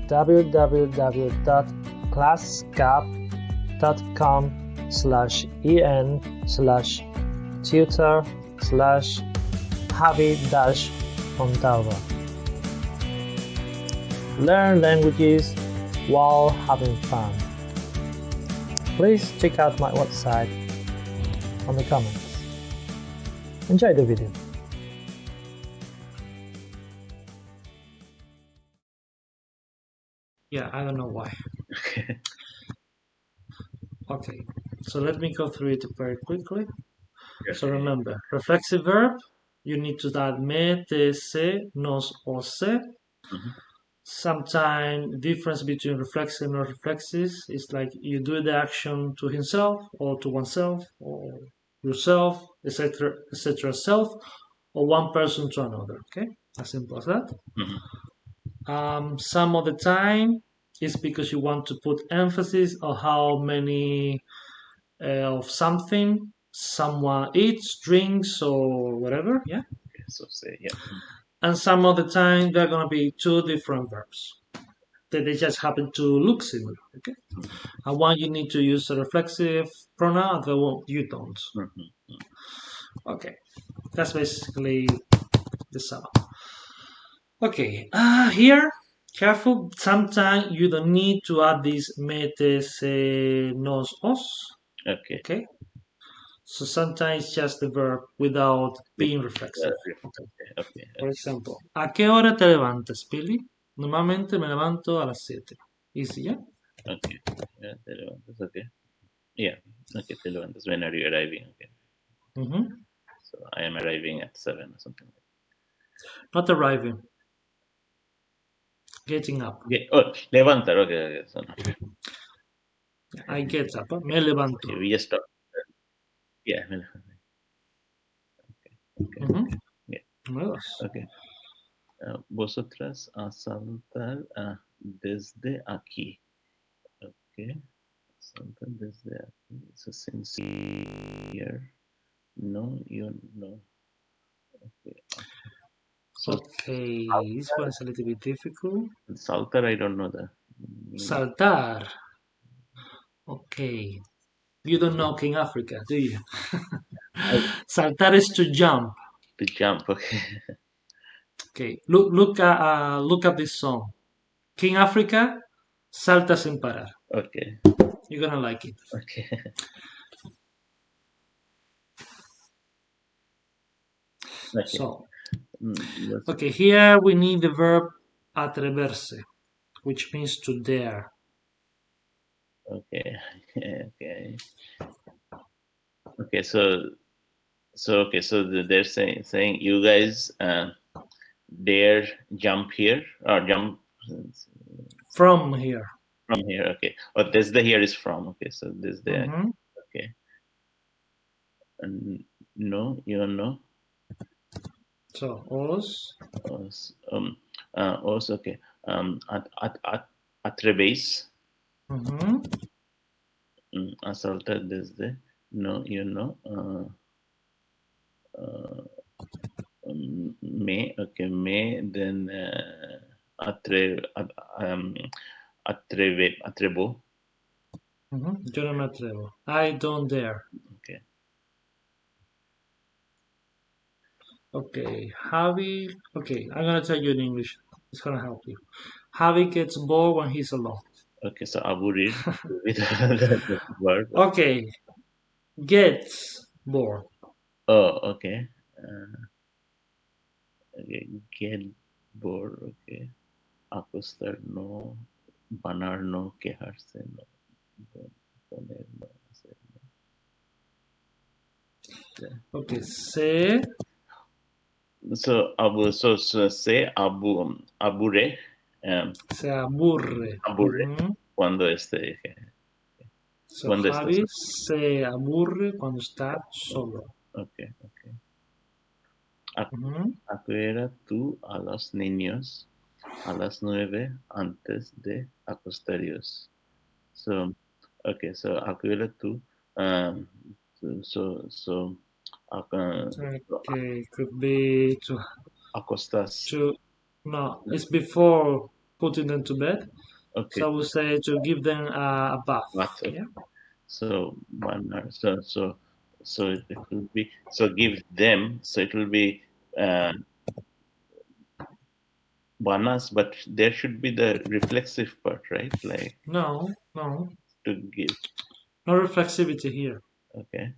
www.classgap.com/en/tutor/javi-montalva. Learn languages while having fun. Please check out my website on the comments. Enjoy the video. Yeah, I don't know why. Okay, so let me go through it very quickly. So remember, reflexive verb, you need to add me, te, se, nos, or se. Sometimes difference between reflexive and non-reflexive is like you do the action to himself or to oneself or yourself, etc., etc., self, or one person to another. Okay, as simple as that. Some of the time it's because you want to put emphasis on how many of something someone eats, drinks, or whatever. Yeah. Okay, so say yeah. And some of the time they're gonna be two different verbs. They just happen to look similar. Okay. And one you need to use a reflexive pronoun, the one you don't. Okay. That's basically the sum. Okay. Here, careful. Sometimes you don't need to add this mete, se, nos, os. Okay. Okay. So sometimes just the verb without being reflexive. Okay. For example, ¿a qué hora te levantas, Billy? Normalmente me levanto a las 7. Easy, yeah? Okay. Yeah, te levantas, okay. Yeah. Okay, te levantas. When are you arriving? Okay. So I am arriving at 7 or something like that. Not arriving. Getting up. Oh, levantar. Okay. So no. I get up. Me levanto. Okay, we just talked. Yeah. Okay. Yeah. Okay. Vosotras a saltar desde aquí. Okay. Saltar desde aquí. So since here, no, you know. Okay. So Okay, this one is a little bit difficult. saltar, I don't know the. Saltar. Okay. You don't know King Africa, do you? Saltar is to jump. To jump, okay. Okay. Look up this song. King Africa, salta sin parar. Okay. You're gonna like it. Okay. Okay. So, okay, here we need the verb atreverse, which means to dare. Okay. Okay. So they're saying you guys dare jump here or jump from here. From here, okay. Oh, this the here is from. Okay, so this the okay. And no, you don't know. So os. Os, okay. Atrebase. Assaulted this the no, you know. May, okay, may then atrebo. Yo no me atrevo. I don't dare. Okay. Okay, Javi. Okay, I'm gonna tell you in English. It's gonna help you. Javi gets bored when he's alone. Okay, so aburrir with the word. Okay, gets bored. Oh, okay. Okay, get bored. Okay. Acostar no, banar no, quejarse no, poner no, hacer no. Yeah. Okay, se. So se aburre. Se aburre. Cuando So Javi se aburre cuando está solo. Okay. ¿A qué hora tú a los niños a las 9 antes de acostaros? So, okay, so ¿a qué hora tú? Okay, could be to acostas. No, it's before putting them to bed. Okay. So I would say to give them a bath. What? Okay. Yeah. So one. So it will be. So give them. So it will be uh, banas, but there should be the reflexive part, right? Like No, no, to give. no reflexivity here. Okay.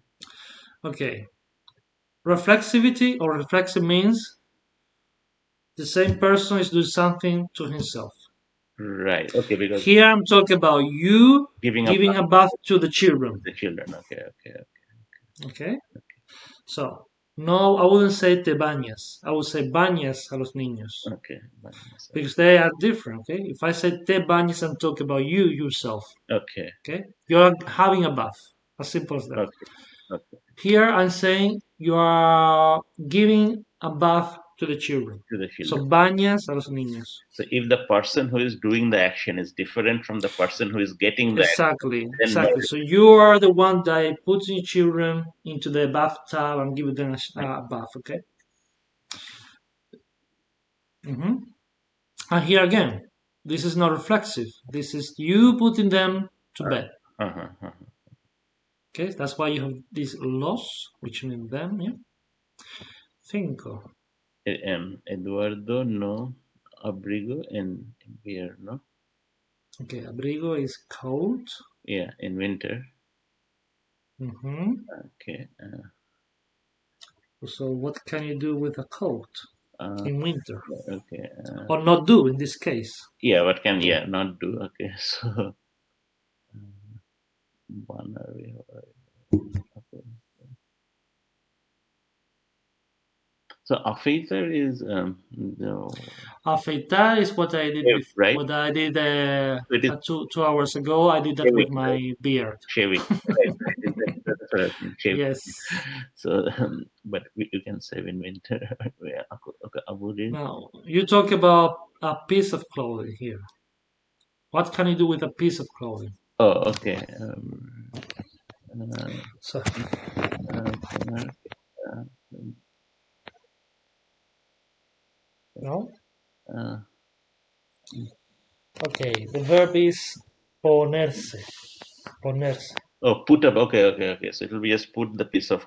Okay. Reflexivity or reflexive means the same person is doing something to himself. Right. Okay. Because Here I'm talking about you giving up giving a bath to the children. the children. Okay. Okay. Okay? So, no, I wouldn't say te bañas. I would say bañas a los niños. Okay. Banas. Because they are different, okay? If I say te bañas, I'm talking about you, yourself. Okay. Okay? You're having a bath. As simple as that. Okay. Okay. Here I'm saying you are giving a bath to the children. To the So, children. bañas a los niños. So if the person who is doing the action is different from the person who is getting the action, Exactly, then no. exactly. So you are the one that putting children into the bathtub and giving them a bath, okay? hmm And here again, this is not reflexive. This is you putting them to bed. Uh-huh, uh-huh. Okay, that's why you have this los, which means them. Yeah, cinco. Eduardo no abrigo en invierno. Okay, abrigo is coat. Yeah, in winter. hmm Okay. So what can you do with a coat Uh, in winter, okay. or not do in this case? Yeah, what can not do? Okay, so binary. Okay. So afeitar is no Afeitar is what I did before. right? What I did So it is 2 hours ago. I did that with shaving, right? my beard. Shaving, right? Right. That's what I think. Shaving. Yes. So, but you can save in winter. Yeah, okay, avoid. Now you talk about a piece of clothing here. What can you do with a piece of clothing? Oh, okay. Uh, So, uh, uh, no? uh, Okay, the verb is ponerse. Ponerse. oh, put up. Okay, okay, okay. So it will be just put the piece of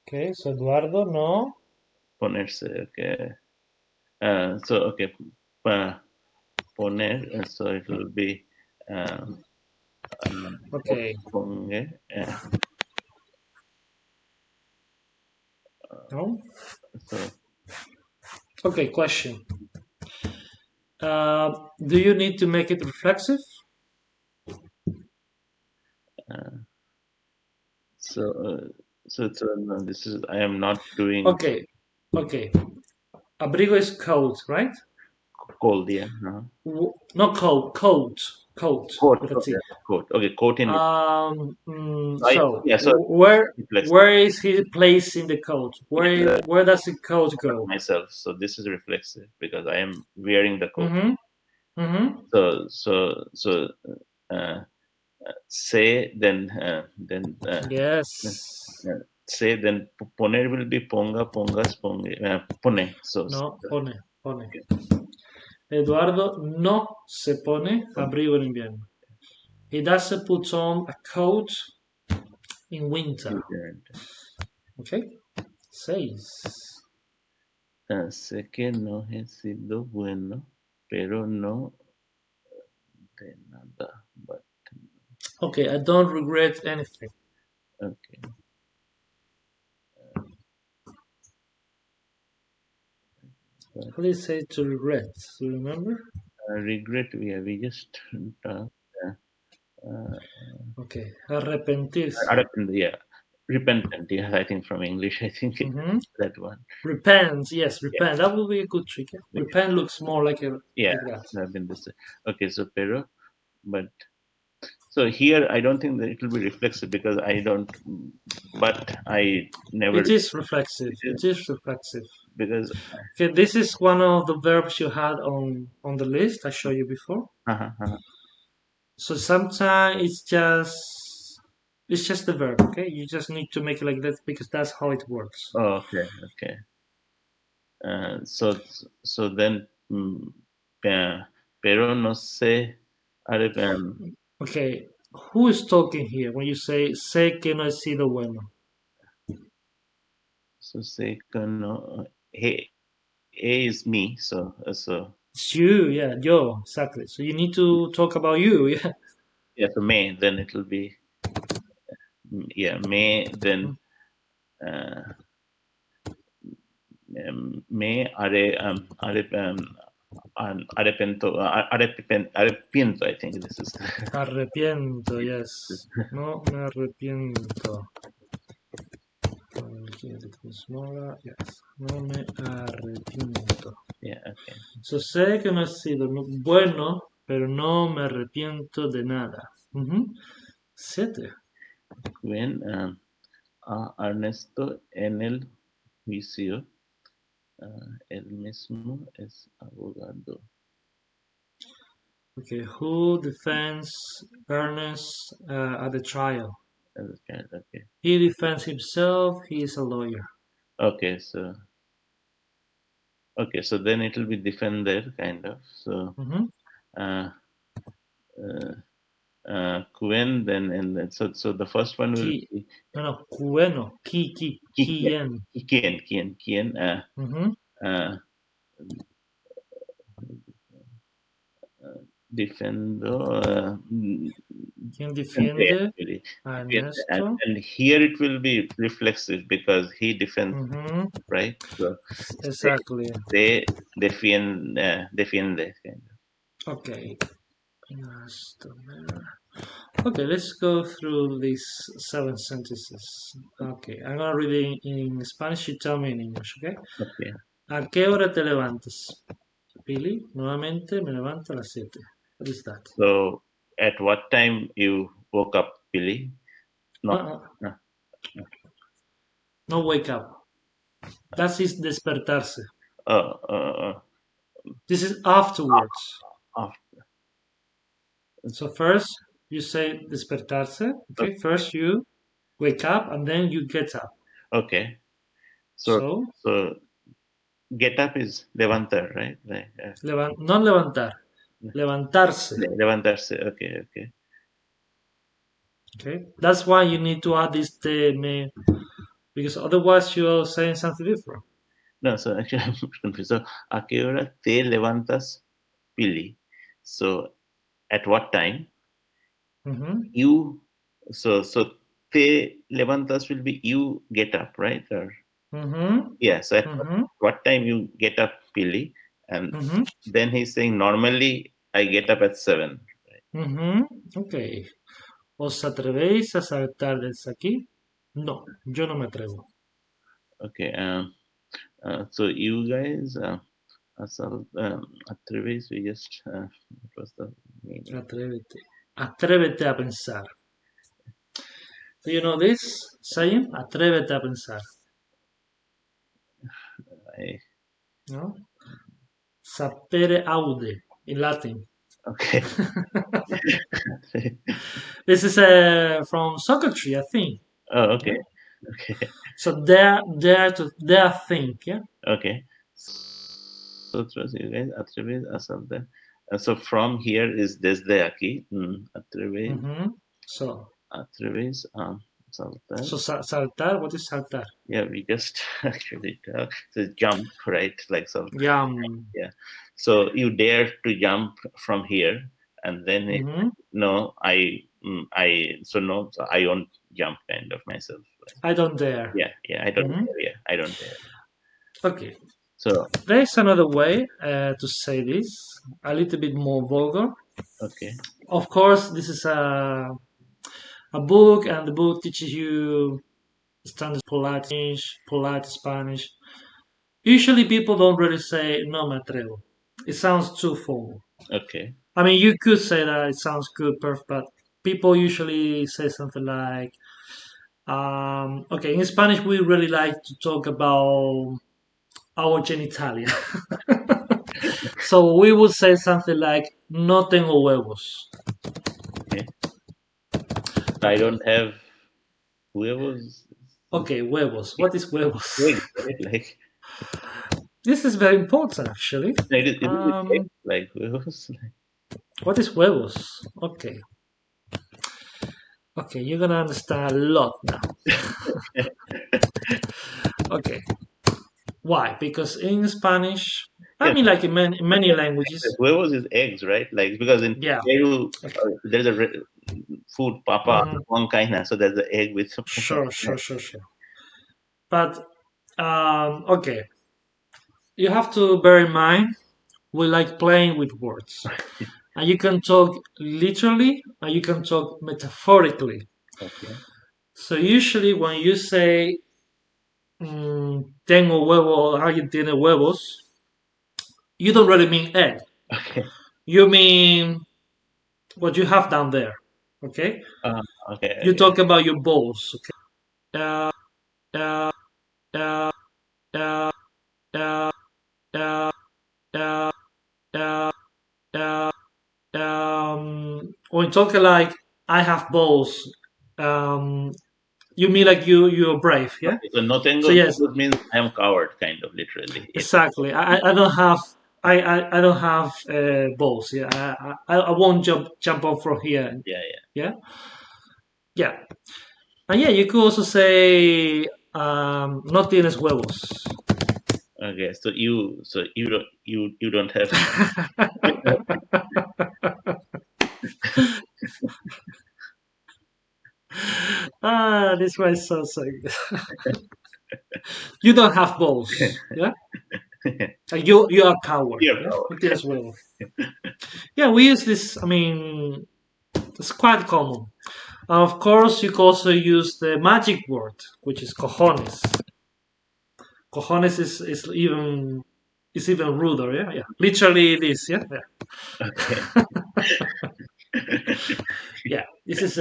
Okay, so Eduardo, no. ponerse. Okay. So okay, poner. So it will be Okay, ponge. no. So Okay, question. Do you need to make it reflexive? uh, so no, this is I am not doing Okay, okay. Abrigo is coat, right? cold. Yeah. Not coat, coat, coat Coat. with a Okay, T. coat. Okay, coat in. Yeah. So reflex Where is he placing the coat? in the Where does the coat go? myself. So this is reflexive because I am wearing the coat. Mm-hmm. Mm-hmm. So uh, say Yes. say then poner will be ponga pongas ponge pone. So No, pone. Eduardo no se pone abrigo en invierno. He doesn't put on a coat in winter. Okay? Seis. sé que no he sido bueno, pero no de nada. But Okay, I don't regret anything. okay, but How do you say to regret? Do you remember? regret we just uh, uh, Okay, arrepentirse. yeah, repentant. Yeah, I think from English, I think Mm-hmm. that one. Repent, yes, Yeah, repent. That would be a good trick. Yeah? Repent looks more yeah, like that. I've been this. Okay, so pero, but so here I don't think that it will be reflexive because I don't. But I never It is reflexive. it is It is reflexive. because Okay, this is one of the verbs you had on the list I showed you before. uh-huh. So sometimes it's just the verb. Okay, you just need to make it like that because that's how it works. Oh, okay, okay. So then mm, pero no sé. Okay, who is talking here when you say sé que no he sido bueno? So sé que no. He is me. So It's you, yeah, yo, exactly. So you need to talk about you, yeah. yeah. So me. Then it will be yeah. Me. Then uh, me arrepiento. I think this is. Arrepiento, yes. No me arrepiento. Yes. No me arrepiento. Yeah. Okay. So sé que no he sido bueno, pero no me arrepiento de nada. Ujú. 7. When a Ernesto en el juicio, él mismo es abogado. Okay, who defends Ernest at the trial? As a child. Okay. He defends himself, he is a lawyer. Okay. So then it will be defender kind of. So Mhm. uh, uh, Quen then and then, so the first one will Ki, be no, no, bueno, Kien. Kien. Kien. Mhm. Uh, defendo. Quien Defende, defiende actually. a Defende. And, Ernesto. and here it will be reflexive because he defends, Mhm. right? So Exactly. se defiende. Kind Okay. Okay, let's go through these 7 sentences. Okay, I'm gonna read it in Spanish. You tell me in English, okay? of. Okay. ¿A qué hora te levantas? Billy, nuevamente me levanto a las 7. What is that? So at what time you woke up, Billy? No. Uh-uh. Uh, No wake up. That is despertarse. uh, uh, This is afterwards. uh, So first you say despertarse. uh, Okay, first you wake up and then you get up. okay. So So so get up is levantar, right? Like, no levantar, levantarse. levantarse. Okay. Okay, that's why you need to add this te me because otherwise you're saying something different. No, so actually I'm confused. So, ¿a qué hora te levantas, Billy? So, at what time Mm-hmm. you? So te levantas will be you get up, right? Or Mm-hmm. yeah. So at Mm-hmm. what time you get up, Billy? And Mm-hmm. then he's saying normally I get up at 7. Mm-hmm. Okay. ¿Os atrevéis a saltar desde aquí? No, yo no me atrevo. Okay. So you guys, atreves, we just what was the meaning? Atrévete. Atrévete a pensar. Do you know this saying? Atrévete a pensar. I, No? Sapere aude in Latin. okay. This is from Socrates, I think. Oh, Yeah. okay. Okay. So dare think. Yeah. Okay. So trust you guys, atreves a saltar. So from here is desde aquí. Atreves, Mm-hmm. So atreves a saltar. saltar. What is saltar? Yeah, we just actually so jump, right? Like so. Yum. Yeah. So you dare to jump from here, and then Mm-hmm. no, so I won't jump kind of myself. Right? I don't dare. Yeah, I don't Mm-hmm. dare. Yeah, I don't dare. Okay. So There's another way to say this, a little bit more vulgar. okay, Of course, this is a book, and the book teaches you standard polite Spanish. Usually, people don't really say "no me atrevo." It sounds too formal. okay, I mean, you could say that it sounds good, perfect, but people usually say something like, okay, in Spanish, we really like to talk about our genitalia. So we would say something like, no tengo huevos. okay. I Okay, don't have whoever's okay, huevos. What is huevos? eggs, right? Like This is very important, actually. It is egg, Um, like huevos. what is huevos? Okay, okay, you're gonna understand a lot now. Okay, why? Because in Spanish, I Yeah, mean, like in many the languages, huevos is eggs, right? Like because in yeah. Peru, Okay. there's a food papa Mhm. one kind of, so there's the egg with. Sure, sure, sure, sure. But okay, you have to bear in mind we like playing with words, and you can talk literally, and you can talk metaphorically. Okay. So usually when you say tengo huevo, alguien tiene huevos, you don't really mean egg. Okay. You mean what you have down there. Okay? Uh, okay. You Okay. talk about your balls. Okay? Uh, uh, uh, uh, uh, uh, uh, uh, when you talk like I have balls, um, you mean like you're brave, yeah? Okay. So no So tengo yes, huevos means I am coward, kind of literally. exactly. I don't have I don't have balls. Yeah, I won't jump off from here. Yeah. Yeah. Yeah, yeah, and yeah, you could also say no tienes huevos. Okay. So you don't have. This was so good. You don't have balls. Yeah, you are a coward. You're a Yeah, no coward. tienes huevos. Yeah, we use this. I mean, it's quite common. Of course, you can also use the magic word, which is cojones. Cojones is even ruder. Yeah, yeah. Literally, it is. Yeah, Okay. yeah. Yeah. This is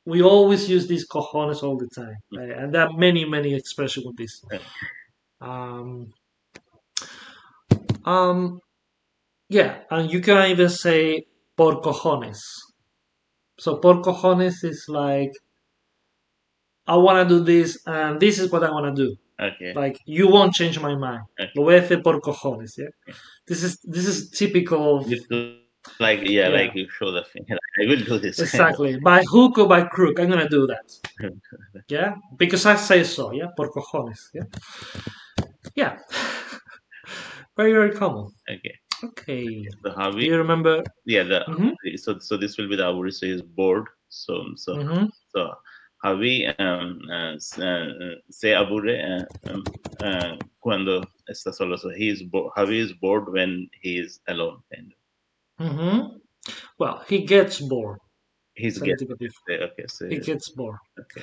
we always use these cojones all the time, and there are many expressions with this. Um, um, yeah, and you can even say por cojones. So por cojones is like I want to do this, and this is what I want to do. Okay. Like you won't change my mind. Okay. Lo voy a hacer por cojones. Yeah. This is typical of It's like, yeah, yeah, like you show the thing. Like, I will do this kind of. exactly. By hook or by crook, I'm gonna do that. Yeah, because I say so. Yeah, por cojones. Yeah, yeah. Very common. Okay. Okay. So how Do we, you remember? yeah, Mm-hmm. so this will be the Aburi, so is bored. Mm-hmm. So how we say Abure cuando está solo. So how he is bored when he is alone, kind of. Mm-hmm. Well, he gets bored. He's It's a get little bit different. okay, so He gets bored. okay.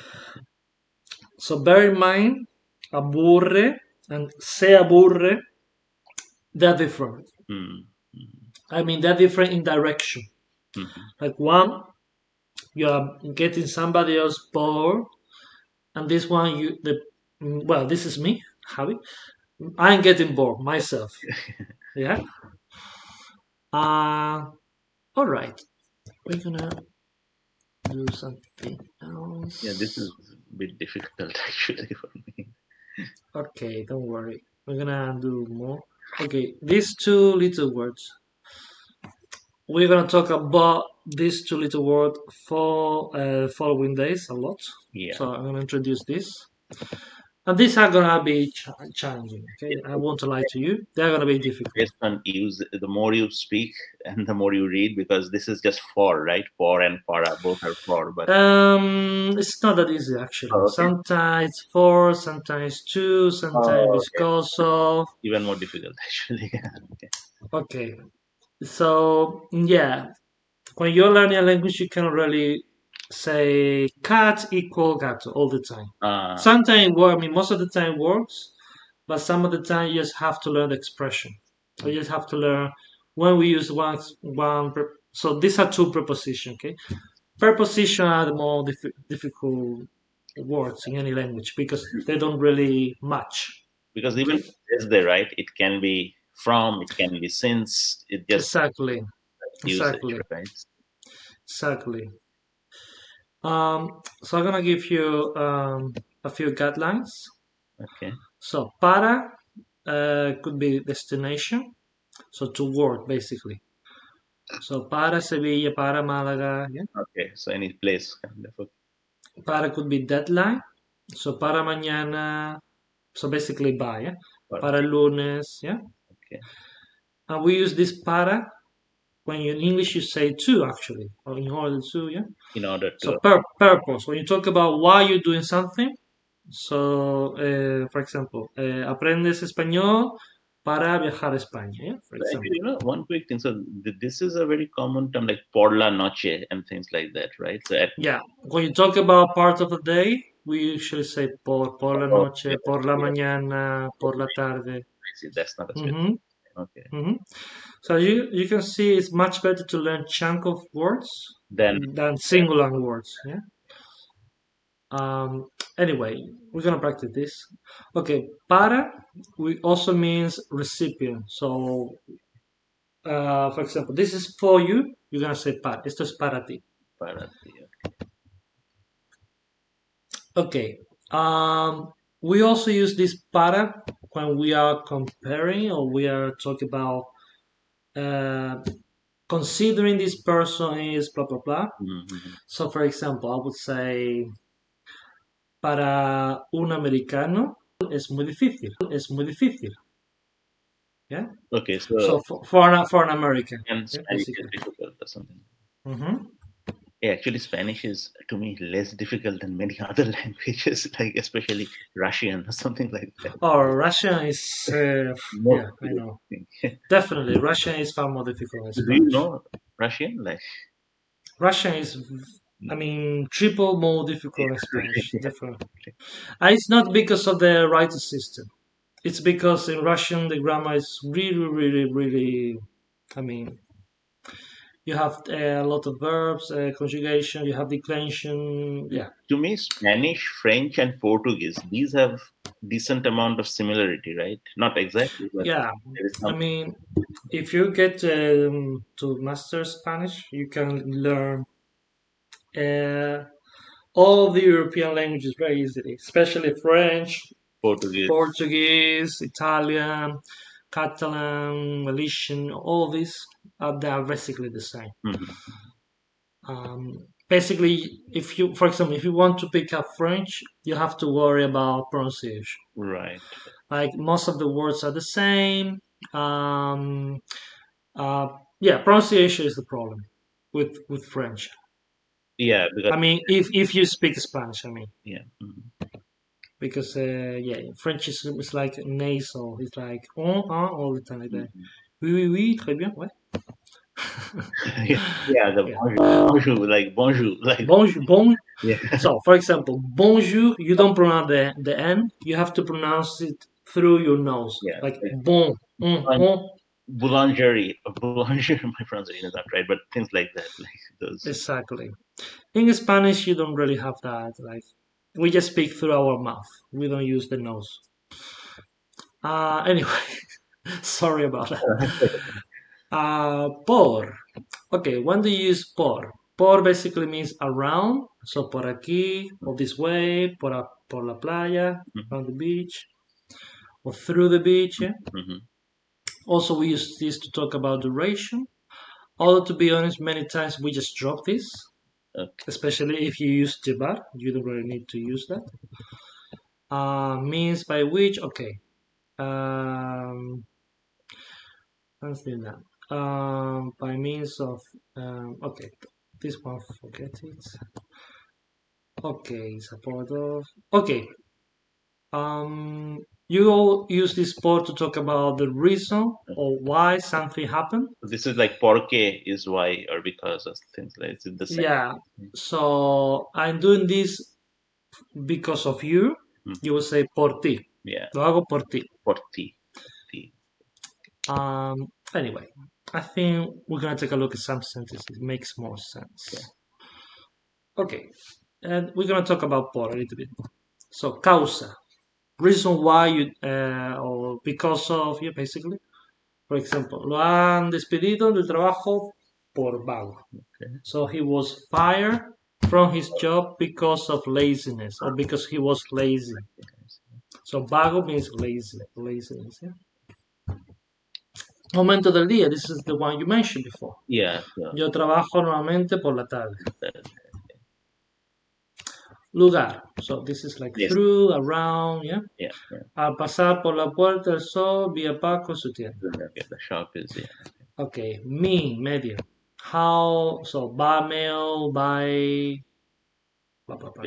So bear in mind, aburre and se aburre, they're different. Mm, I mean, they're different in direction. mm, Like one, you are getting somebody else bored, and this one, well, this is me, Javi. I'm getting bored myself. Yeah. All right. We're gonna do something yeah, this else. is a bit difficult actually for me. Okay, don't worry. We're gonna do more. Okay, these two little words. We're gonna talk about these two little words for following days a lot. Yeah. So I'm gonna introduce this, and these are gonna be challenging. Okay, I Yeah. won't lie to you. They're gonna be difficult. Based on use, the more you speak and the more you read, because this is just for, right? For and para, both are for, but It's not that easy actually. oh, okay. Sometimes for, sometimes two, sometimes Oh, okay. because of. Even more difficult actually. Okay. Okay, so yeah, when you're learning a language, you cannot really say cat equal gato all the time. Uh, Sometimes it works. I mean, most of the time it works, but some of the time you just have to learn the expression. So you just have to learn when we use so these are two prepositions. Okay, preposition are the more difficult words in any language because they don't really match. because even Okay, is there, right? It can be from, it can be since, it just exactly, usage, exactly, right? exactly. So I'm gonna give you a few guidelines. Okay. So para could be destination, so to work basically. So para Sevilla, para Málaga, yeah. Okay. So any place kind of. Okay. Para could be deadline. So para mañana, so basically by, yeah. Para. Para lunes, yeah. Okay. And we use this para when you, in English you say to actually, or in order to, yeah. In order So to. purpose. When you talk about why you're doing something, so for example, aprendes español para viajar a España, yeah, for So actually, example. one quick thing. So this is a very common term like por la noche and things like that, right? So at Yeah, when you talk about part of the day, we usually say por la oh, noche, yeah, por la yeah, mañana, I por la tarde. see. That's not a specific. hmm Okay. hmm So you can see it's much better to learn chunk of words Then than singular words. Yeah. Anyway, we're gonna practice this. Okay, para we also means recipient. So, for example, this is for you. You're gonna say para. Esto es para ti. para ti. Okay. We also use this para when we are comparing or we are talking about uh, considering this person is blah blah blah. Mm-hmm. So, for example, I would say para un americano es muy difícil. Yeah. Okay. So So for an American, and yeah, Spanish is basically. difficult or something. hmm Yeah, actually, Spanish is to me less difficult than many other languages, like especially Russian or something like that. Or Russian is, More yeah, I difficult, know. I think. Definitely, Russian is far more difficult than So do you Spanish. know Russian? Like, Russian is, I no. mean, triple more difficult than Yeah, Spanish, right, definitely. yeah. And it's not because of the writing system. It's because in Russian the grammar is really, really, really. I mean, you have a lot of verbs, conjugation. You have declension. Yeah, To me, Spanish, French, and Portuguese, these have decent amount of similarity, right? Not exactly, but yeah. there is I some mean, if you get to master Spanish, you can learn uh, all the European languages very easily, especially French, Portuguese. Portuguese, Italian, Catalan, Galician, all these they are basically the same. Mhm. Basically, if you, for example, if you want to pick up French, you have to worry about pronunciation. Right. Like most of the words are the same. Um, uh, yeah, pronunciation is the problem with French. Yeah, because I mean, if you speak Spanish, I mean, yeah. Mhm. because yeah, French is like nasal. It's like all the time like that. Mhm. Oui, oui, oui, très bien, ouais. Yeah, yeah, the Yeah. bonjour, like Bonjour, bon. yeah, So, for example, bonjour, you don't pronounce the N, you have to pronounce it through your nose, yeah, like like bon, bon. boulangerie, boulangerie. My pronunciation is not right, but things like that, like those. Exactly. In Spanish, you don't really have that. Like, we just speak through our mouth. We don't use the nose. Anyway, sorry about that. Por. Okay, when do you use por? Por basically means around. So por aquí, or this way, por la playa, Mhm. on the beach, or through the beach. Yeah? Mhm. Also, we use this to talk about duration. Although, to be honest, many times we just drop this, Okay. especially if you use llevar. You don't really need to use that. Means by which, okay. Let's do that. By means of, okay, this one, forget it. Okay, support of, okay. You all use this sport to talk about the reason or why something happened. So this is like porque is why or because or things like it's the same. Yeah. So I'm doing this because of you. Mhm. You will say por ti. Yeah, Lo hago por ti. por ti. Ti. Anyway, I think we're gonna take a look at some sentences. It makes more Okay. sense. Okay, and we're gonna talk about por a little bit. So causa, reason why you or because of you, basically. For example, lo han despedido del trabajo por vago. Okay. So he was fired from his job because of laziness or because he was lazy. So vago means lazy, laziness. Yeah? Momento del día. This is the one you mentioned before. Yeah. So, Yo trabajo normalmente por la tarde. that- Lugar. So this is like yes. through, around, yeah. Yeah. Yeah. Al pasar por la puerta del sol, vi a Paco en su tienda. Okay. The shop is Okay, me, medio. How, so by mail, by,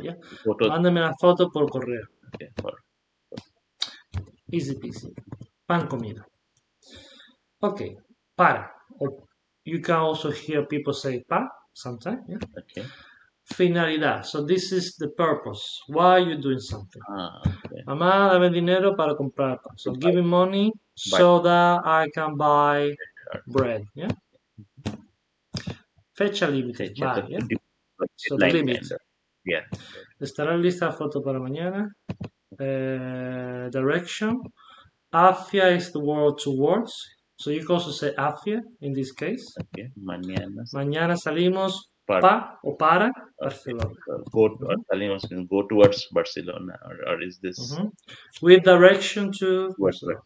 yeah. photos. Mándame la foto por correo. Okay. Easy peasy. Pan comido. Okay, para. Or you can also hear people say pa sometimes. Yeah? Okay. Finalidad. So this is the purpose. Why are you doing something? Okay. Mamá, dame dinero para comprar pan. So giving money so that I can buy bread. Yeah. Fecha límite. Bye. Yeah. So the limit. Kind of. Yeah. Estará lista la foto para mañana. Direction. Afia is the word towards. So you can also say afia in this case. Okay. Mañana. Mañana salimos pa o para Barcelona. Salimos means go towards Barcelona, or is this with direction to Barcelona?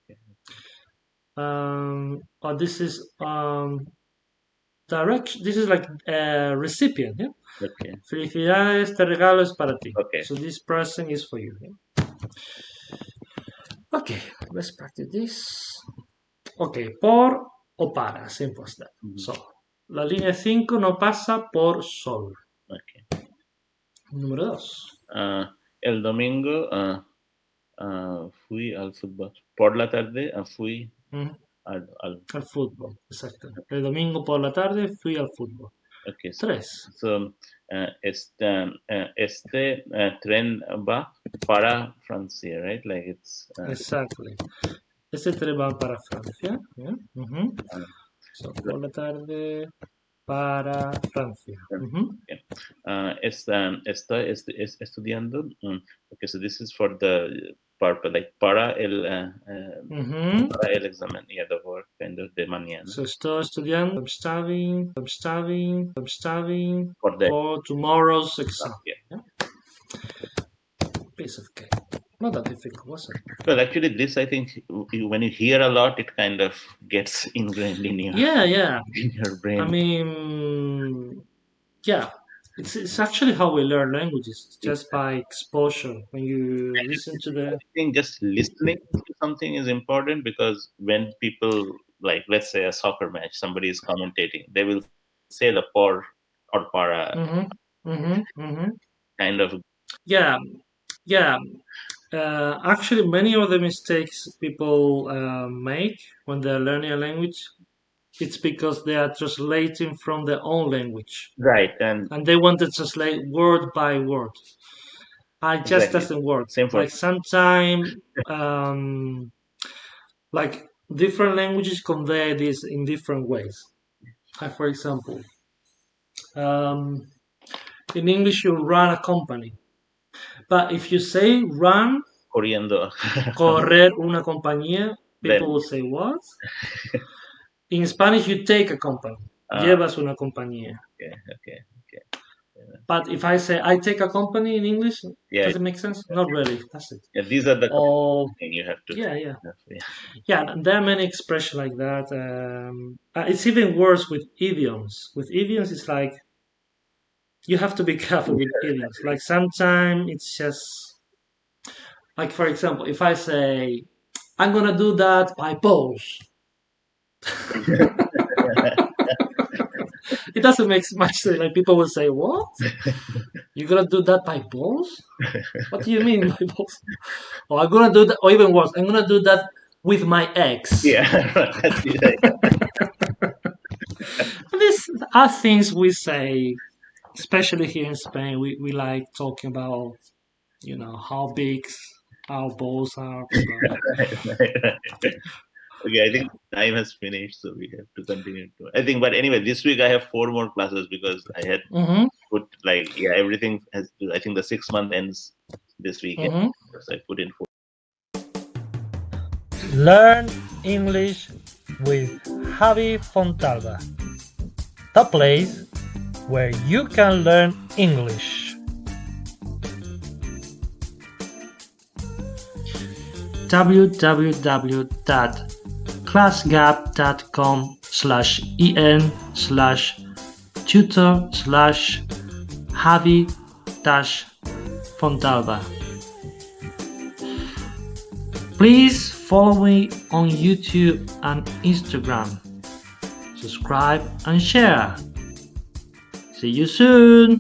Okay. Or this is direction. This is like recipient. Yeah. Okay. Felicidades, este regalo es para ti. Okay. So this present is for you. Yeah? Okay, let's practice this. Okay, por o para, simple as that. So, la línea 5 no pasa por sol. Okay. Número 2. El domingo fui al fútbol. Por la tarde fui al fútbol, exacto. El domingo por la tarde fui al fútbol. Okay. 3. So, este tren va para Francia, right? Like it's exactly. Este tren va para Francia. Yeah? So, por la tarde para Francia. Estoy estudiando. Okay, so this is for the purpose, like para el examen. Yeah, the work kind of de mañana. So estoy estudiando. I'm studying for tomorrow's exam. Yeah. Piece of cake. Not that difficult, was it? Well, actually, this I think when you hear a lot, it kind of gets ingrained in your in your brain. I mean, yeah, it's actually how we learn languages, just by exposure. When you listen to the, I think just listening to something is important, because when people, like, let's say a soccer match, somebody is commentating, they will say the por or para kind of. Yeah. Actually, many of the mistakes people make when they're learning a language, it's because they are translating from their own language. Right, and they want to translate word by word. It just doesn't work. Same for like sometimes, like different languages convey this in different ways. Like for example, in English you run a company. But if you say run, correr una compañía, people will say what? In Spanish, you take a company. Llevas una compañía. Okay. But if I say I take a company in English, does it make sense? Not really. That's it. Yeah, these are the things you have to. Yeah. There are many expressions like that. It's even worse with idioms. With idioms, it's like you have to be careful with idioms. Like sometimes it's just like, for example, if I say I'm gonna do that by pose. It doesn't make much sense. Like people will say, "What? You're gonna do that by balls? What do you mean by balls?" Or I'm gonna do that, or even worse, I'm gonna do that with my ex. Yeah, These are things we say, especially here in Spain. We like talking about, how big our balls are. Right. Okay, I think time has finished, so we have to continue. But anyway, this week I have 4 more classes because I had put everything has. I think the 6 month ends this weekend, so I put in 4. Learn English with Javi Fontalba, the place where you can learn English. www.classgap.com/en/tutor/javi-fontalba. Please follow me on YouTube and Instagram. Subscribe and share. See you soon!